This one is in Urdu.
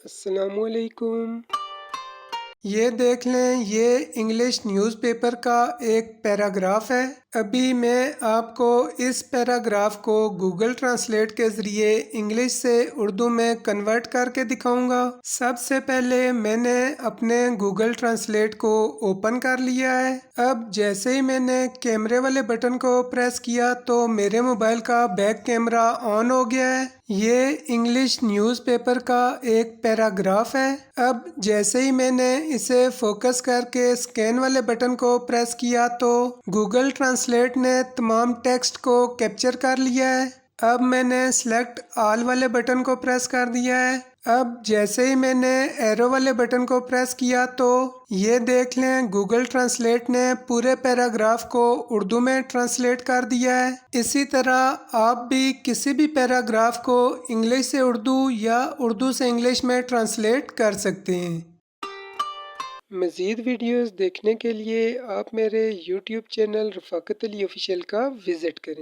السلام علیکم۔ یہ دیکھ لیں، یہ انگلش نیوز پیپر کا ایک پیراگراف ہے۔ ابھی میں آپ کو اس پیراگراف کو گوگل ٹرانسلیٹ کے ذریعے انگلش سے اردو میں کنورٹ کر کے دکھاؤں گا۔ سب سے پہلے میں نے اپنے گوگل ٹرانسلیٹ کو اوپن کر لیا ہے۔ اب جیسے ہی میں نے کیمرے والے بٹن کو پریس کیا تو میرے موبائل کا بیک کیمرہ آن ہو گیا ہے۔ یہ انگلش نیوز پیپر کا ایک پیراگراف ہے۔ اب جیسے ہی میں نے اسے فوکس کر کے اسکین والے بٹن کو پریس کیا تو گوگل ٹرانسلیٹ نے تمام ٹیکسٹ کو کیپچر کر لیا ہے۔ اب میں نے سلیکٹ آل والے بٹن کو پریس کر دیا ہے۔ اب جیسے ہی میں نے ایرو والے بٹن کو پریس کیا تو یہ دیکھ لیں، گوگل ٹرانسلیٹ نے پورے پیراگراف کو اردو میں ٹرانسلیٹ کر دیا ہے۔ اسی طرح آپ بھی کسی بھی پیراگراف کو انگلش سے اردو یا اردو سے انگلش میں ٹرانسلیٹ کر سکتے ہیں۔ مزید ویڈیوز دیکھنے کے لیے آپ میرے یوٹیوب چینل رفاقت علی آفیشیل کا وزٹ کریں۔